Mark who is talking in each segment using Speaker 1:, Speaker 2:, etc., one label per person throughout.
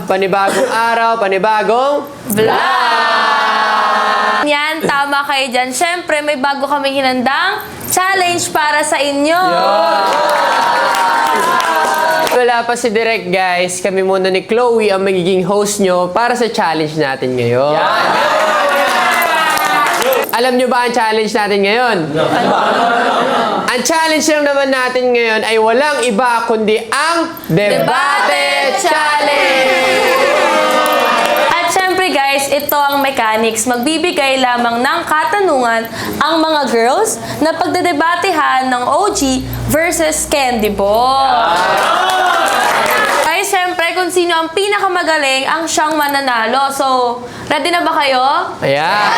Speaker 1: panibagong araw, panibagong vlog!
Speaker 2: Yan, tama kayo dyan. Siyempre, may bago kaming hinandang challenge para sa inyo.
Speaker 1: Wala pa si Direk, guys. Kami muna ni Chloe ang magiging host nyo para sa challenge natin ngayon. Alam nyo ba ang challenge natin ngayon? Ang challenge lang naman natin ngayon ay walang iba kundi ang Debate Challenge!
Speaker 2: At syempre guys, ito ang mechanics. Magbibigay lamang ng katanungan ang mga girls na pagdedebatehan ng OG versus Candy Boy. Ay, syempre, kung sino ang pinakamagaling, ang siyang mananalo. So, ready na ba kayo?
Speaker 1: Ayan.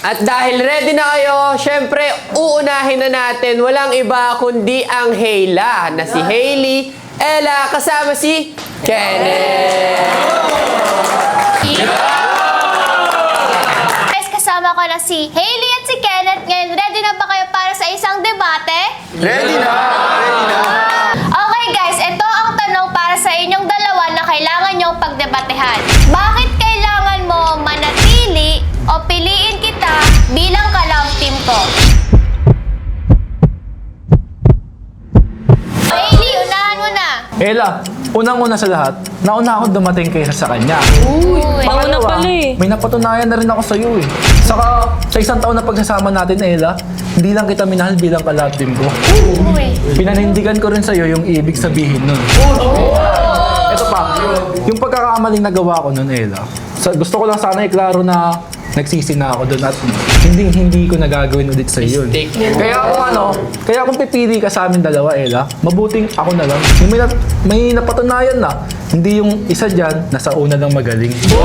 Speaker 1: At dahil ready na kayo, syempre, uunahin na natin walang iba kundi ang Hayla na si Hailey, Ella, kasama si Kenneth.
Speaker 3: Guys, kasama ko na si Hailey at si Kenneth. Ngayon, ready na ba kayo para sa isang debate?
Speaker 4: Ready na! Ready na!
Speaker 3: Okay guys, ito ang tanong para sa inyong dalawa na kailangan nyong pagdebatehan. Bakit kailangan mo manatili o piliin kita bilang ka-love team ko? Hailey, unahan mo na.
Speaker 4: Ella, unang-una sa lahat, nauna ako dumating kaysa sa kanya.
Speaker 2: Mauna pala eh.
Speaker 4: May napatunayan na rin ako sa iyo eh. Saka, sa isang taon na pagsasama natin, Ella, hindi lang kita minahal bilang ka-love team ko.
Speaker 3: Uy.
Speaker 4: Pinanindigan ko rin sa iyo yung ibig sabihin nun. Ito pa, yung pagkakamaling nagawa ko nun, Ella. Gusto ko lang sana iklaro na nagsisi na ako doon at hindi ko nagagawin ulit sa iyo. Kaya kung pipili ka sa amin dalawa, Ella, mabuting ako na lang. Yung may napatunayan na, hindi yung isa dyan, nasa una lang magaling.
Speaker 2: Ano?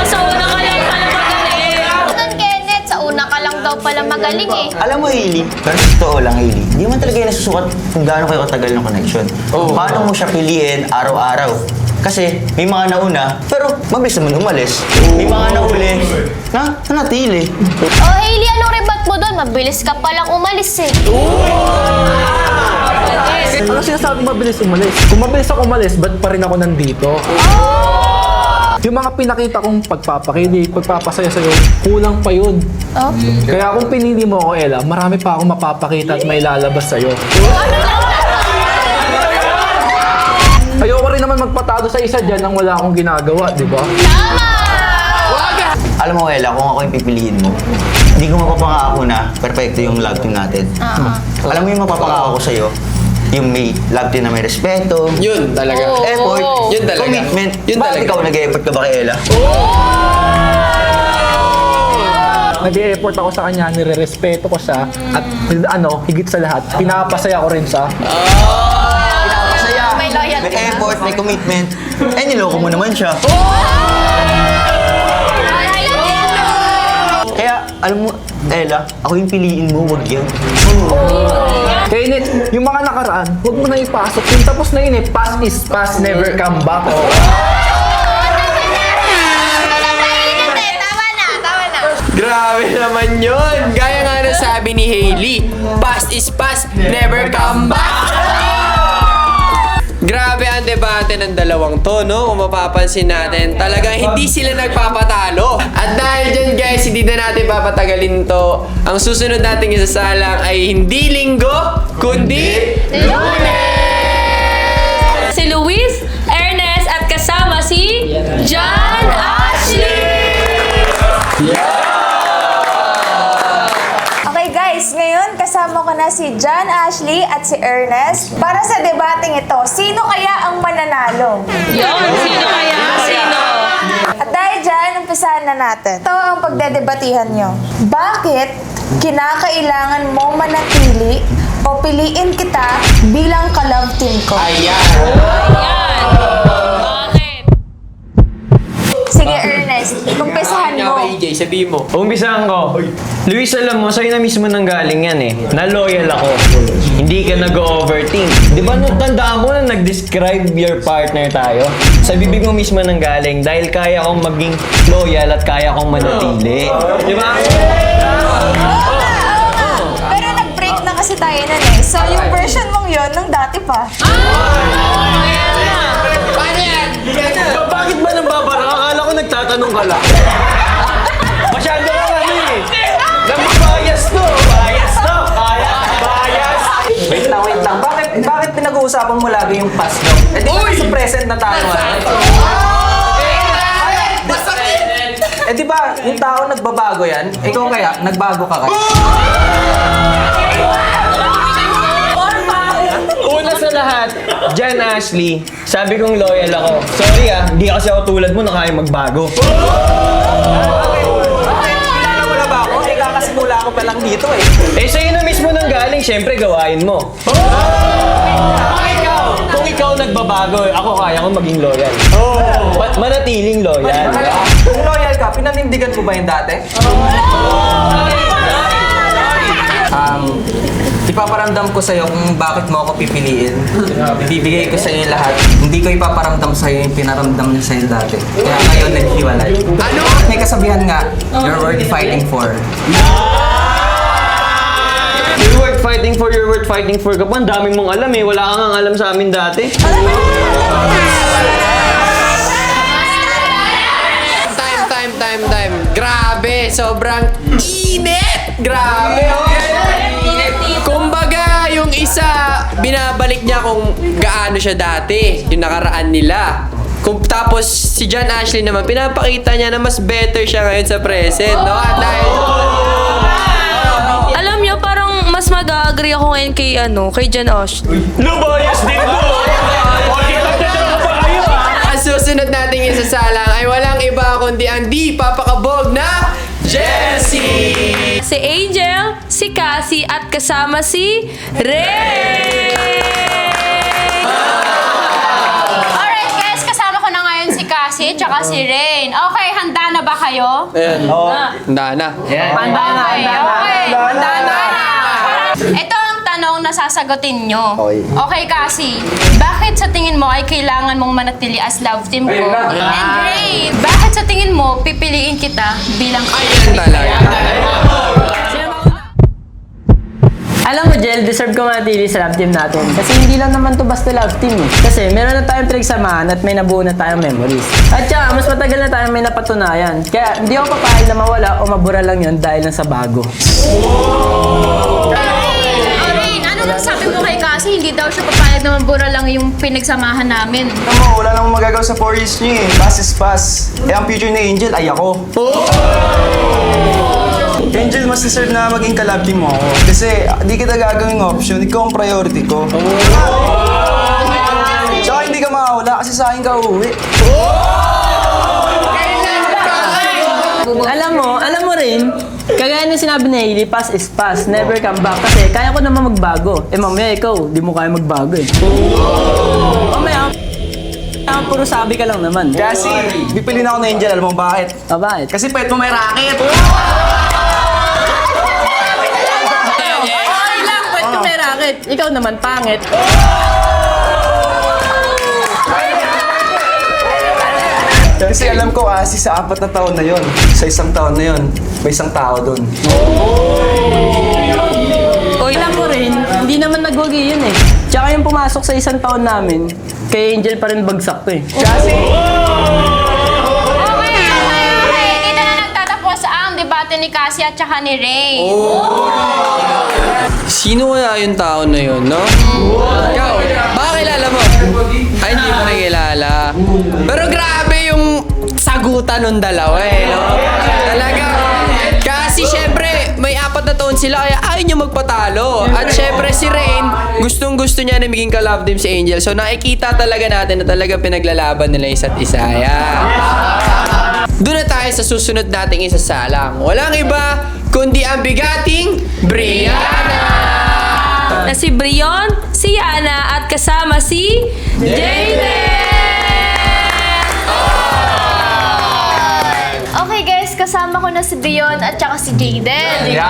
Speaker 2: Sa una ka lang pala magaling.
Speaker 3: Nun, Kenneth, sa una ka lang daw pala magaling eh.
Speaker 5: Alam mo, Hailey, pero sa totoo lang, Hailey, hindi man talaga yung nasusukat kung gaano kayo katagal ng connection. Paano mo siya piliin araw-araw? Kasi may mga nauna, pero mabilis naman umalis. May mga nahuli na nanatili.
Speaker 3: Oh, Hailey, anong rebat mo doon? Mabilis ka palang umalis eh.
Speaker 4: Ano sinasabi mabilis umalis? Kung mabilis ako umalis, ba't pa rin ako nandito? Yung mga pinakita kong pagpapakilig, pagpapasaya sa'yo, kulang pa yun. Kaya kung pinili mo ako, Ella, marami pa akong mapapakita at may lalabas sa'yo. Ayoko rin naman magpatalo sa isa dyan nang wala akong ginagawa, di ba?
Speaker 5: Alam mo, Ella, kung ako yung pipiliin mo, hindi ko mapapangako na perfecto yung love team natin. Alam mo yung mapapangako ko sa'yo, yung may love team na may respeto,
Speaker 1: Yun talaga.
Speaker 5: effort,
Speaker 1: Yun talaga.
Speaker 5: commitment.
Speaker 1: Yun
Speaker 5: Bakit
Speaker 1: talaga.
Speaker 5: ikaw nag-e-effort ka ba kay Ella?
Speaker 4: Nag-e-effort ako sa kanya, nire-respeto ko siya, at higit sa lahat, pinapasaya ko rin siya.
Speaker 3: May loyalty.
Speaker 5: May effort, may commitment. Niloko mo naman siya. Kaya, alam mo, Ella, ako yung piliin mo, wag yan.
Speaker 4: Kenneth, yung mga nakaraan, huwag mo na ipasok. Yung tapos na yun eh, past is past, never come back.
Speaker 1: Grabe naman yun! Gaya nga na sabi ni Hailey, past is past, never come back! Grabe ang debate ng dalawang to, no? Kung mapapansin natin, talagang hindi sila nagpapatalo. At dahil dyan, guys, hindi na natin papatagalin to. Ang susunod nating isasalang ay hindi linggo, kundi Lunes!
Speaker 2: Si Luis, Ernest, at kasama si John Ashley!
Speaker 6: Okay guys, ngayon kasama ko na si John Ashley at si Ernest para sa debating ito. Sino kaya ang mananalo?
Speaker 2: Yun, sino kaya? Sino?
Speaker 6: At dahil dyan, umpisahan na natin. Ito ang pagdedebatihan nyo. Bakit kinakailangan mo manatili o piliin kita bilang ka-love team ko?
Speaker 1: Ayan!
Speaker 2: Yan! Bakit?
Speaker 6: Sige Ernest, umpisahan mo.
Speaker 1: AJ, sabihin mo.
Speaker 7: Umpisahan ko. Luis, alam mo, sa'yo na mismo nanggaling yan eh. Na-loyal ako. Hindi ka nag-overthink. Di ba natandaan mo na nag-describe your partner tayo? Sa bibig mo mismo nanggaling dahil kaya kong maging loyal at kaya kong manatili. Di ba?
Speaker 6: Pero nag-break na kasi tayo nun eh. So yung version mong yon nung dati pa.
Speaker 2: Ayan na!
Speaker 7: Bakit ba nang babara? Akala ko nagtatanong ka lang. Masyado ka Nang-bias to! Bias!
Speaker 8: Wait lang. Bakit pinag-uusapan mo lagi yung past mo? Eh di ba sa present na tayo? Eh di ba yung tao nagbabago yan? Ikaw kaya, nagbago ka kaya?
Speaker 7: Una sa lahat, Jan Ashley, sabi kong loyal ako. Sorry hindi kasi ako tulad mo na kaya magbago.
Speaker 8: Kilala mo na ba ako? Eh kakasimula ko pa lang dito eh.
Speaker 7: Eh sa'yo na mismo nang galing, syempre gawain mo. Kung ikaw nagbabago, ako kaya ko maging loyal. Manatiling loyal.
Speaker 8: Kung loyal ka, pinanindigan mo ba yung dati? Ipaparamdam ko sa'yo kung bakit mo ako pipiliin. Ibibigay ko sa'yo lahat. Hindi ko ipaparamdam sa'yo yung pinaramdam niya sa'yo dati. Kaya ngayon naghiwalay. Ano? May kasabihan nga, you're worth fighting for.
Speaker 7: You're worth fighting for ka pa. Ang daming mong alam Wala kang ang alam sa amin dati.
Speaker 1: Time. Grabe, sobrang init! Grabe, Kumbaga, yung isa, binabalik niya kung gaano siya dati, yung nakaraan nila. Tapos, si Jan Ashley naman, pinapakita niya na mas better siya ngayon sa present, no? At dahil...
Speaker 2: Alam niyo, parang mas mag-agree ako ngayon kay Jan Ashley.
Speaker 7: Lubayas din mo!
Speaker 1: Ang susunod nating isasalang ay walang iba kundi ang di papakabog na Jessie!
Speaker 2: Si Angel, si Cassie, at kasama si Ray!
Speaker 3: Alright guys, kasama ko na ngayon si Cassie tsaka si Rain. Okay, handa na ba kayo?
Speaker 1: Ayan. Handa na.
Speaker 3: Okay. Handa na. Ito ang tanong na sasagutin nyo. Okay, Cassie. Bakit sa tingin mo ay kailangan mong manatili as love team ko? And Ray, bakit sa tingin mo pipiliin kita bilang
Speaker 1: Ayan talaga.
Speaker 9: Alam mo, Jel, deserve ko manatili sa love team natin. Kasi hindi lang naman to basta love team Kasi meron na tayong pinagsamahan at may nabuo na tayong memories. At saka, mas matagal na tayong may napatunayan. Kaya hindi ako papayag na mawala o mabura lang yun dahil lang sa bago.
Speaker 3: Rain, ano nang sabi mo kay Cassie? Hindi daw siya papayag na mabura lang yung pinagsamahan namin.
Speaker 5: Tama, wala namang magagawa sa 4 years niyo Pass is pass. Ang future ni Angel ay ako. Angel, mas deserve na maging kalab team mo ako. Kasi di kita gagawing option, ikaw ang priority ko. Tsaka hindi ka makawala kasi sa akin ka uuwi.
Speaker 9: Alam mo rin, kagaya ng sinabi ni Hailey, past is past, never come back. Kasi kaya ko naman magbago. Eh mamaya ikaw, di mo kaya magbago Mamaya, puro sabi ka lang naman.
Speaker 5: Kasi, pipiliin ako na Angel, alam mo bakit?
Speaker 9: Bakit?
Speaker 5: Kasi pwede mo may racket.
Speaker 9: Pwede may racket. Ikaw naman, pangit.
Speaker 5: Kasi alam ko, Asi, sa 4 na taon na yon, sa 1 taon na yon, may isang tao doon.
Speaker 9: Alam mo rin, hindi naman nagwagi yun Tsaka yung pumasok sa 1 taon namin, kay Angel pa rin bagsak to
Speaker 5: Kasi,
Speaker 3: Okay. Dito na nagtatapos ang debate ni Cassie at saka ni Rain.
Speaker 1: Sino kaya yung tao na yun, no? Ikaw, baka kilala mo? Ay, hindi mo nakilala. Pero grabe yung sagutan ng dalawa no? Talaga. Kasi syempre, may 4 na taon sila kaya ayaw niya magpatalo. At syempre si Rain, gustong-gusto niya na maging ka-love team si Angel. So nakikita talaga natin na talaga pinaglalaban nila isa't isa. Doon na tayo sa susunod nating isasalang. Walang iba kundi ang bigating Brianna!
Speaker 2: Na si Brion, si Yana, at kasama si Jayden!
Speaker 3: Okay guys, kasama ko na si Dion at saka si Jayden. Ready na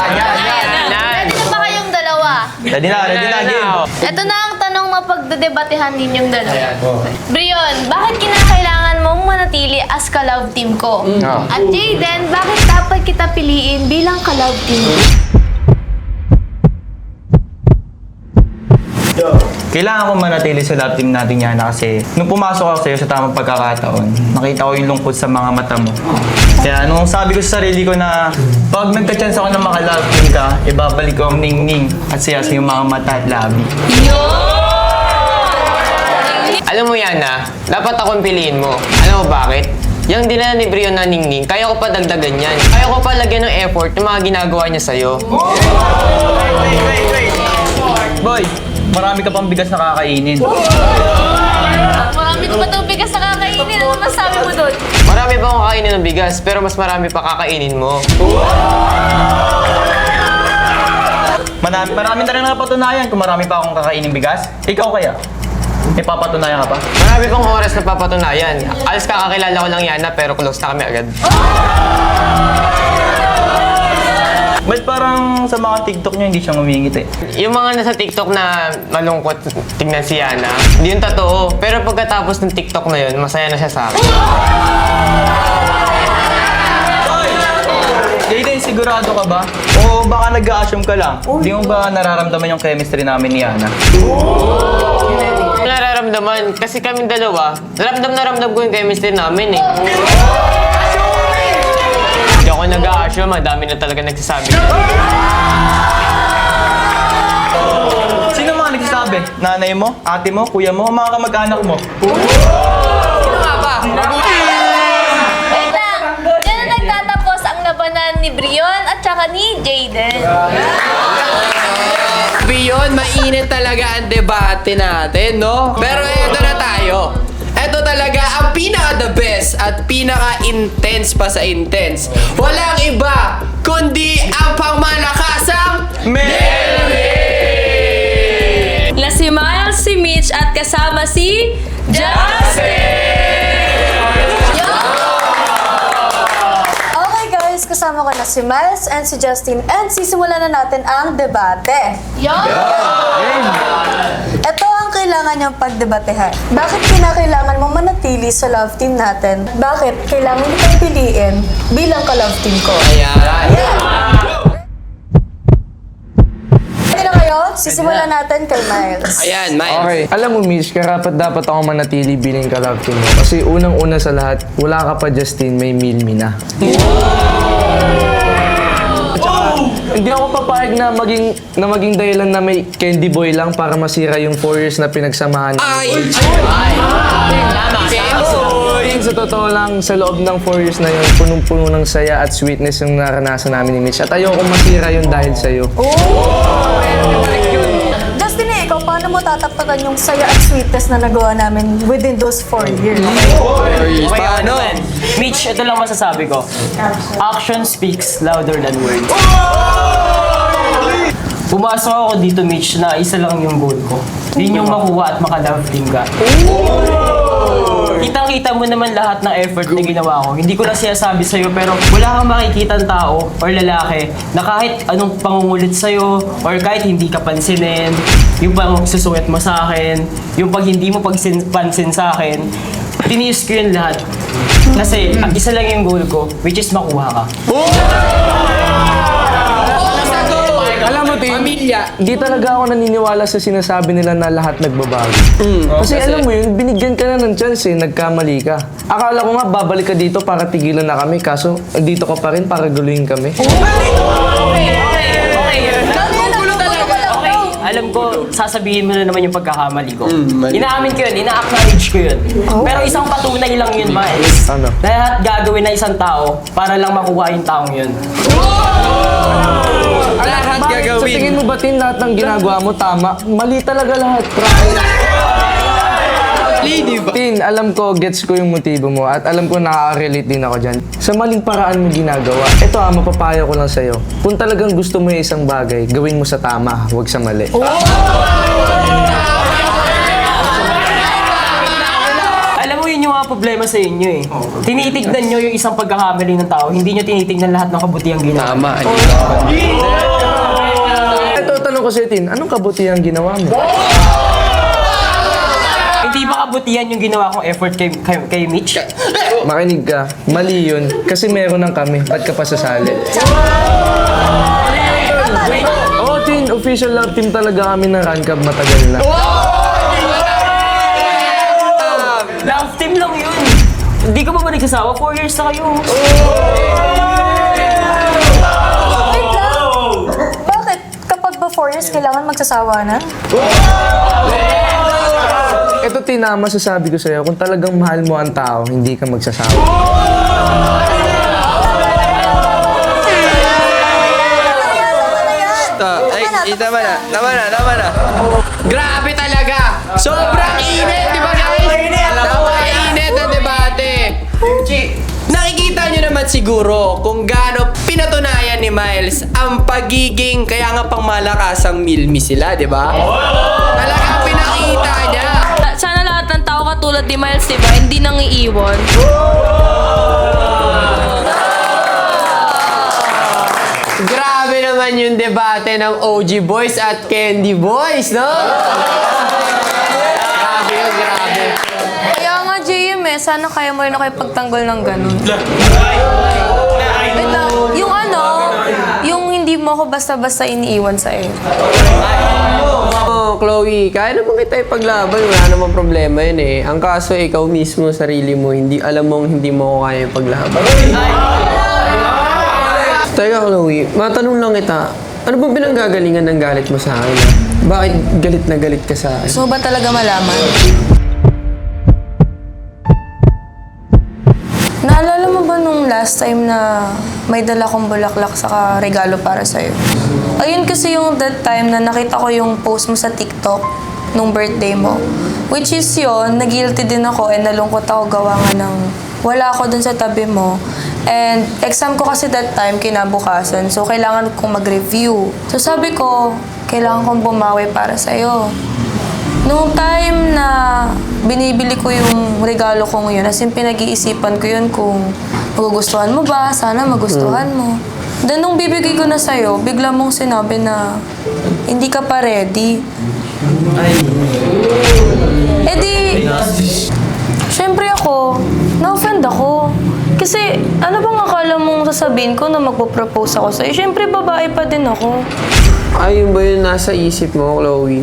Speaker 3: ba kayong dalawa?
Speaker 5: ready na, game.
Speaker 3: Ito na ang tanong mapagdedebatehan ninyong dalawa. Brion, bakit kinakailangan mong manatili as ka-love team ko? At Jayden, bakit dapat kita piliin bilang ka-love team ko?
Speaker 5: Kailangan ko manatili sa love team natin yan kasi nung pumasok ako sa'yo sa tamang pagkakataon, nakita ko yung lungkot sa mga mata mo. Kaya nung sabi ko sa sarili ko na pag nagka-chance ako na maka-love team ka, ibabalik ko ang ningning at siya sa yung mga mata at labi.
Speaker 1: Alam mo yan dapat akong piliin mo. Alam mo bakit? Yung dinala ni Brion na ningning, kaya ko pa dagdagan yan. Kaya ko pa lagyan ng effort yung mga ginagawa niya sa'yo.
Speaker 5: Boy, marami ka pang bigas na kakainin.
Speaker 3: Marami ka pa itong bigas na kakainin. Ano masabi mo doon?
Speaker 1: Marami pa akong kakainin ng bigas, pero mas marami pa kakainin mo.
Speaker 5: Marami na rin napatunayan kung marami pa akong kakainin bigas. Ikaw kaya? May papatunayan ka pa?
Speaker 1: Marami pang oras na papatunayan. Alas kakakilala ko lang Yana, pero close na kami agad.
Speaker 5: Ba't parang sa mga TikTok niya hindi siya ngumingiti?
Speaker 1: Yung mga nasa TikTok na malungkot tignan si Yana, hindi yun totoo. Pero pagkatapos ng TikTok na yun, masaya na siya sa akin.
Speaker 5: Jaden, sigurado ka ba? O baka nag-a-assume ka lang? Hindi mo ba nararamdaman yung chemistry namin ni Yana?
Speaker 1: Nararamdaman, kasi kaming dalawa, ramdam ko yung chemistry namin eh. Hindi ako nag-a-assume, madami na talaga nagsasabi.
Speaker 5: Sino mga nagsasabi? Nanay mo? Ate mo? Kuya mo? Mga kamag-anak mo?
Speaker 1: Sino nga ba?
Speaker 3: Wait lang. Yan na nagtatapos ang labanan ni Brion at saka ni Jaden.
Speaker 1: Beyond, mainit talaga ang debate natin, no? Pero eto na tayo. Eto talaga ang pinaka-the best at pinaka-intense pa sa intense. Walang iba, kundi ang pangmalakasang Melvin!
Speaker 2: Na si Miles, si Mitch at kasama si Justin!
Speaker 6: Okay guys, kasama ko na si Miles and si Justin and sisimulan na natin ang debate. Ito ang kailangan niyong pagdebatehan. Bakit kinakailangan mong manatili sa love team natin? Bakit kailangan kitang piliin bilang ka-love team ko?
Speaker 1: Ayan.
Speaker 6: Ready na kayo? Sisimulan natin kay Miles.
Speaker 1: Ayan, Miles.
Speaker 4: Okay, alam mo Mish, karapat dapat ako manatili bilang ka-love team mo. Kasi unang-una sa lahat, wala ka pa Justin, may Milmi na. Hindi ako papayag na maging dahilan na may candy boy lang para masira yung 4 years na pinagsamahan.
Speaker 1: Ay!
Speaker 4: Tin, sa totoo lang, sa loob ng 4 years na yun, punong-puno ng saya at sweetness yung naranasan namin ni Mitch. At ayoko masira yun dahil sa'yo.
Speaker 6: Justin, ikaw, paano mo tatapatan yung saya at sweetness na nagawa namin within those 4 years?
Speaker 1: Paano?
Speaker 9: Mitch, ito lang masasabi ko. Action speaks louder than words. Pumasok ako dito, Mitch, na isa lang yung goal ko. Yun yung makuha at maka-love team ka. Kitang-kita mo naman lahat ng effort na ginawa ko. Hindi ko lang sinasabi sa'yo, pero wala kang makikitang tao or lalaki na kahit anong pangungulit sa'yo or kahit hindi ka pansinin, yung pang susungit mo sa akin, yung pag hindi mo pansin sa akin, tiniis ko yun lahat. Kasi isa lang yung goal ko, which is makuha ka.
Speaker 4: Alam mo, Tin, hindi talaga ako naniniwala sa sinasabi nila na lahat nagbabago. Kasi alam mo yun, binigyan ka na ng chance nagkamali ka. Akala ko nga babalik ka dito para tigilan na kami, kaso dito ka pa rin para guluhin kami.
Speaker 9: Alam ko, sasabihin mo na naman yung pagkakamali ko. Inaamin ko yun, ina-acknowledge ko yun. Pero isang patunay lang yun, Miles.
Speaker 4: Ano?
Speaker 9: Na lahat gagawin na isang tao para lang makuha yung taong yun.
Speaker 1: Lahat
Speaker 4: Bakit? Sa
Speaker 1: gagawin.
Speaker 4: tingin mo ba, Tin, lahat ng ginagawa mo tama? Mali talaga lahat. Tin, alam ko, gets ko yung motibo mo at alam ko nakaka-relate din ako dyan. Sa maling paraan mo ginagawa, ito mapapayo ko lang sa'yo. Kung talagang gusto mo yung isang bagay, gawin mo sa tama, huwag sa mali.
Speaker 9: Alam mo yun yung mga problema sa inyo eh. Tinitignan nyo yung isang pagkakamali ng tao, hindi nyo tinitignan lahat ng kabutihang ginawa.
Speaker 1: Tama.
Speaker 4: Ito, tanong ko sa'yo, Tin, anong kabutihan ginawa mo?
Speaker 9: Hindi ba kabutihan yung ginawa kong effort kay Mitch?
Speaker 4: Makinig ka, mali yun, kasi meron ng kami, ba't ka pa sasali? Oo, Tin, official love team talaga kami ng Rancab matagal na.
Speaker 9: Love team lang yun. Hindi ka pa ba nagsasawa? 4 years na kayo.
Speaker 6: Wait lang. Bakit? Kapag ba 4 years, kailangan magsasawa na?
Speaker 10: Ito tinama sasabi ko sa'yo, kung talagang mahal mo ang tao, hindi ka magsasawa.
Speaker 1: Tama na. Grabe talaga. Sobrang init, di ba guys? Napaka-init na debate. Nakikita nyo naman siguro kung gaano pinatunayan ni Miles ang pagiging kaya nga pang malakasang milmi sila, di ba? Talagang pinakita niya.
Speaker 2: Sana lahat ng tao katulad ni Miles, diba? Hindi nang iiwan.
Speaker 1: Grabe naman yung debate ng OG Boys at Candy Boys, no? Grabe yun, grabe.
Speaker 2: Kaya nga, JM sana kaya mo rin ako ipagtanggol ng ganun. Wait lang, yung hindi mo ako basta-basta iniiwan sa'yo.
Speaker 1: Oh, Chloe, kaya naman kita ipaglaban. Wala namang problema yun eh. Ang kaso, ikaw mismo, sarili mo, alam mong hindi mo ako kaya ipaglaban. Teka, Chloe, matanong lang kita. Ano bang pinanggagalingan ng galit mo sa akin? Bakit galit na galit ka sa akin?
Speaker 2: Gusto mo ba talaga malaman? Naalala mo ba nung last time na may dala kong bulaklak saka regalo para sa'yo? Ayun kasi yung that time na nakita ko yung post mo sa TikTok nung birthday mo. Which is yun, nag-guilty din ako and nalungkot ako gawa nga ng wala ako dun sa tabi mo. And exam ko kasi that time kinabukasan, so kailangan kong mag-review. So sabi ko, kailangan kong bumawi para sa'yo. Nung time na binibili ko yung regalo ko ngayon, as in pinag-iisipan ko yun kung magugustuhan mo ba, sana magustuhan mo. Then nung bibigay ko na sa'yo, bigla mong sinabi na hindi ka pa ready. Eh di, syempre ako, na-offend ako. Kasi ano bang akala mong sasabihin ko na magpo-propose ako sa'yo? Syempre babae pa din ako.
Speaker 1: Ayun ba yun nasa isip mo, Chloe?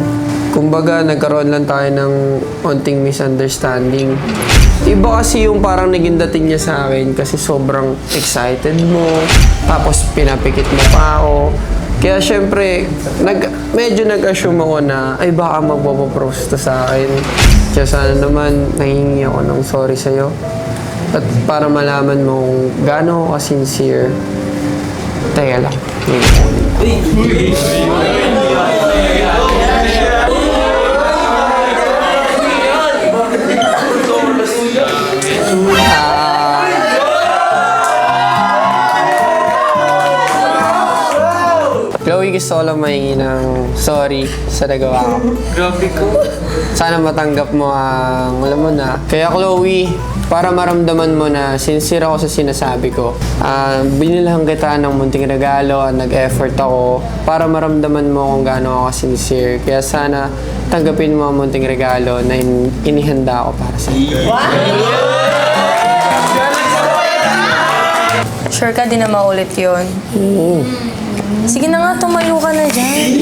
Speaker 1: Kumbaga, nagkaroon lang tayo ng onting misunderstanding. Iba kasi yung parang naging dating niya sa akin kasi sobrang excited mo, tapos pinapikit mo pa ako. Kaya syempre, medyo nag-assume ako na, ay baka magpapapropose to sa akin. Kaya sana naman, nahingi ako ng sorry sa'yo. At para malaman mo kung gaano ako ka-sincere. Teka lang. Chloe, gusto ko lang mahingi ng sorry sa nagawa ko.
Speaker 8: Grabe ko.
Speaker 1: Sana matanggap mo ang, alam mo na. Kaya Chloe, para maramdaman mo na sincere ako sa sinasabi ko, binilahan kita ng munting regalo at nag-effort ako para maramdaman mo kung gaano ako sincere. Kaya sana tanggapin mo ang munting regalo na inihanda ako para sa iyo.
Speaker 2: Sure ka, di na maulit yun.
Speaker 1: Oo.
Speaker 2: Sige na nga, tumayo ka na dyan.